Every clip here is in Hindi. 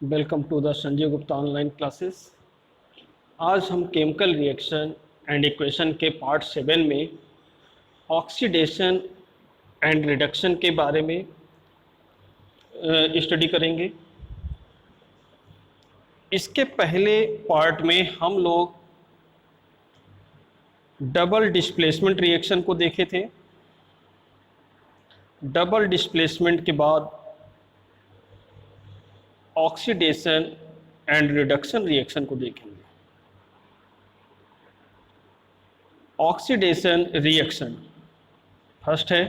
Welcome to the Sanjay Gupta online classes. आज हम केमिकल रिएक्शन एंड इक्वेशन के पार्ट 7 में ऑक्सीडेशन एंड रिडक्शन के बारे में स्टडी करेंगे। इसके पहले पार्ट में हम लोग डबल डिस्प्लेसमेंट रिएक्शन को देखे थे। डबल डिस्प्लेसमेंट के बाद ऑक्सीडेशन एंड रिडक्शन रिएक्शन को देखेंगे। ऑक्सीडेशन रिएक्शन फर्स्ट है।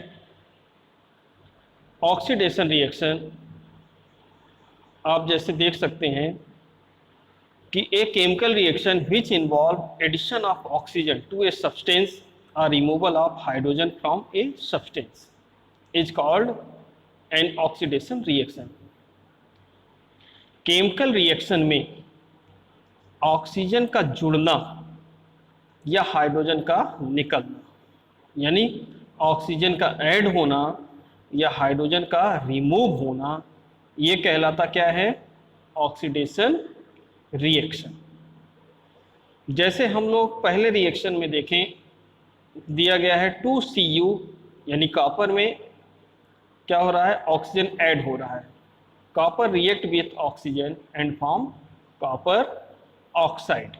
ऑक्सीडेशन रिएक्शन आप जैसे देख सकते हैं कि a chemical reaction which involve addition of oxygen to a substance और removal of hydrogen from a substance is called an oxidation reaction. Chemical reaction में ऑक्सीजन का जुड़ना या हाइड्रोजन का निकलना, यानी ऑक्सीजन का ऐड होना या हाइड्रोजन का रिमूव होना, ये कहलाता क्या है? Oxidation reaction. जैसे हम लोग पहले रिएक्शन में देखें, दिया गया है 2Cu यानी कॉपर में क्या हो रहा है? ऑक्सीजन ऐड हो रहा है। Copper react with oxygen and form copper oxide.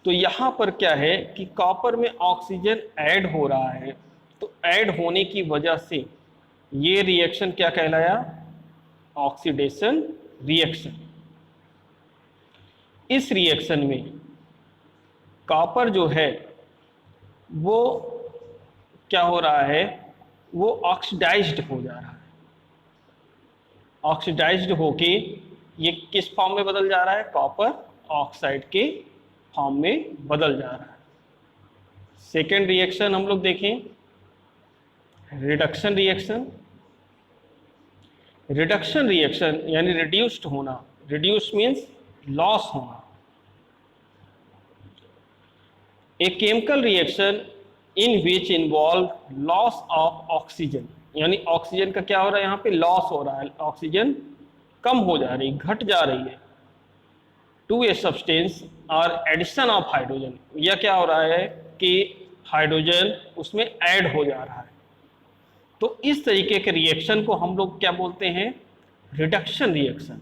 तो यहाँ पर क्या है कि कॉपर में ऑक्सीजन ऐड हो रहा है, तो ऐड होने की वजह से ये रिएक्शन क्या कहलाया? Oxidation reaction. इस रिएक्शन में कॉपर जो है वो क्या हो रहा है? वो ऑक्सीडाइज्ड हो जा रहा है। ऑक्सीडाइज्ड होके ये किस फॉर्म में बदल जा रहा है? कॉपर ऑक्साइड के फॉर्म में बदल जा रहा है। सेकेंड रिएक्शन हम लोग देखें, रिडक्शन रिएक्शन। रिडक्शन रिएक्शन यानी रिड्यूस्ड होना। रिड्यूस मीन्स लॉस होना। ए chemical reaction in which involve loss of oxygen, यानी ऑक्सीजन का क्या हो रहा है? यहाँ पे लॉस हो रहा है, ऑक्सीजन कम हो जा रही, घट जा रही है। टू ए सब्सटेंस और एडिशन ऑफ हाइड्रोजन, यह क्या हो रहा है कि हाइड्रोजन उसमें ऐड हो जा रहा है। तो इस तरीके के रिएक्शन को हम लोग क्या बोलते हैं? Reduction reaction.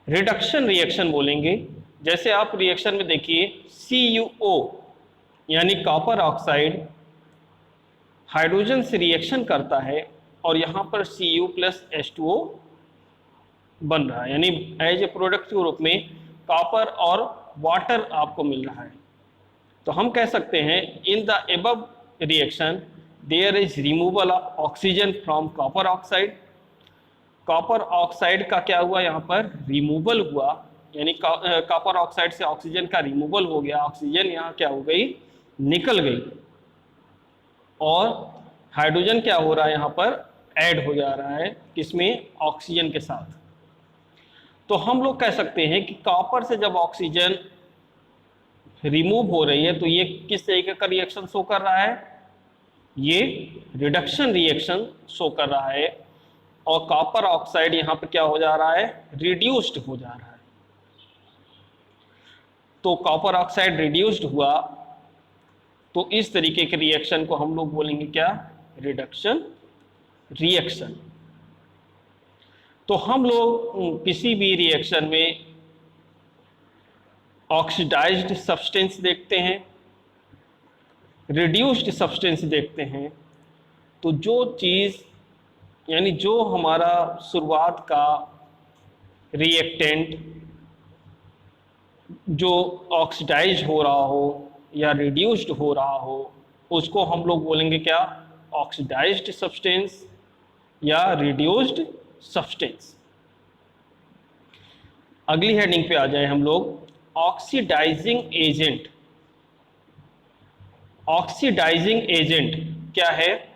रिडक्शन रिएक्शन बोलेंगे। जैसे आप रिएक्शन में देखिए CuO यानी कॉपर ऑक्साइड हाइड्रोजन से रिएक्शन करता है और यहाँ पर Cu प्लस H2O बन रहा है, यानी एज ए प्रोडक्ट के रूप में कॉपर और वाटर आपको मिल रहा है। तो हम कह सकते हैं in the above reaction there is removal of oxygen from copper oxide. Copper oxide का क्या हुआ? यहाँ पर रिमूवल हुआ, यानी कॉपर ऑक्साइड से ऑक्सीजन का रिमूवल हो गया। ऑक्सीजन यहाँ क्या हो गई? निकल गई। और हाइड्रोजन क्या हो रहा है? यहाँ पर ऐड हो जा रहा है, किसमें? ऑक्सीजन के साथ। तो हम लोग कह सकते हैं कि कॉपर से जब ऑक्सीजन रिमूव हो रही है तो ये किस तरीके का रिएक्शन शो कर रहा है? ये रिडक्शन रिएक्शन शो कर रहा है। और कॉपर ऑक्साइड यहाँ पर क्या हो जा रहा है? रिड्यूस्ड हो जा रहा है। तो कॉपर ऑक्साइड रिड्यूस्ड हुआ, तो इस तरीके के रिएक्शन को हम लोग बोलेंगे क्या? Reduction reaction. तो हम लोग किसी भी रिएक्शन में ऑक्सीडाइज्ड सब्सटेंस देखते हैं, रिड्यूस्ड सब्सटेंस देखते हैं। तो जो चीज़ यानी जो हमारा शुरुआत का रिएक्टेंट जो ऑक्सीडाइज हो रहा हो या रिड्यूस्ड हो रहा हो, उसको हम लोग बोलेंगे क्या? ऑक्सीडाइज्ड सब्सटेंस या रिड्यूस्ड सब्सटेंस। अगली हेडिंग पे आ जाए हम लोग, ऑक्सीडाइजिंग एजेंट। ऑक्सीडाइजिंग एजेंट क्या है?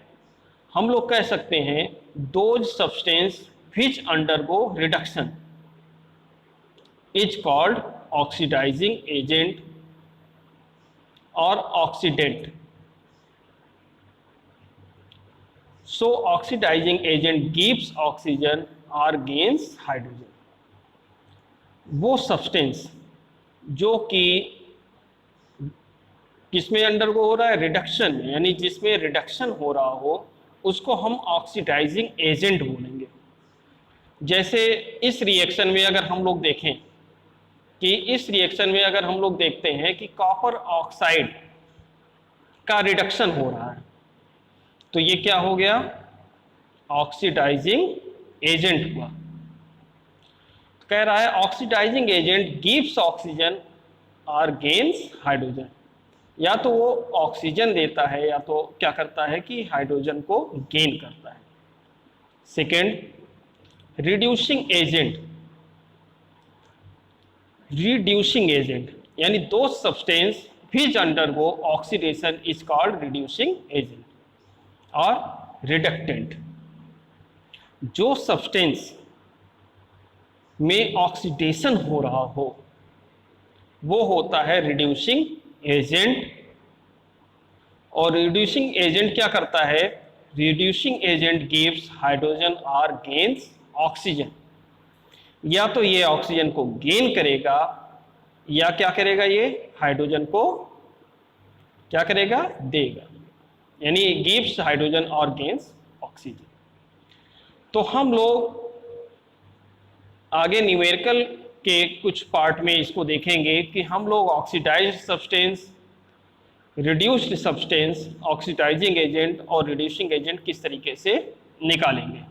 हम लोग कह सकते हैं those substance which undergo reduction is called oxidising agent और oxidant. So oxidizing agent gives oxygen or gains hydrogen. वो सब्सटेंस जो कि किसमें अंडरगो हो रहा है, रिडक्शन में, यानी जिसमें रिडक्शन हो रहा हो उसको हम ऑक्सीडाइजिंग एजेंट बोलेंगे। जैसे इस रिएक्शन में अगर हम लोग देखें कि इस रिएक्शन में अगर हम लोग देखते हैं कि कॉपर ऑक्साइड का रिडक्शन हो रहा है, तो ये क्या हो गया, ऑक्सीडाइजिंग एजेंट हुआ। कह रहा है ऑक्सीडाइजिंग एजेंट गिव्स ऑक्सीजन और गेन्स हाइड्रोजन। या तो वो ऑक्सीजन देता है या तो क्या करता है कि हाइड्रोजन को गेन करता है। Second, reducing agent. Reducing agent यानी दो substance which undergo oxidation is called reducing agent और reductant। जो सब्सटेंस में ऑक्सीडेशन हो रहा हो वो होता है रिड्यूसिंग एजेंट। और रिड्यूसिंग एजेंट क्या करता है, रिड्यूसिंग एजेंट गिव्स हाइड्रोजन और गेन्स ऑक्सीजन। या तो ये ऑक्सीजन को गेन करेगा या क्या करेगा, ये हाइड्रोजन को क्या करेगा, देगा, यानी गिव्स हाइड्रोजन और गेन्स ऑक्सीजन। तो हम लोग आगे न्यूमेरिकल के कुछ पार्ट में इसको देखेंगे कि हम लोग oxidised substance, reduced substance, oxidising agent और रिड्यूसिंग एजेंट किस तरीके से निकालेंगे।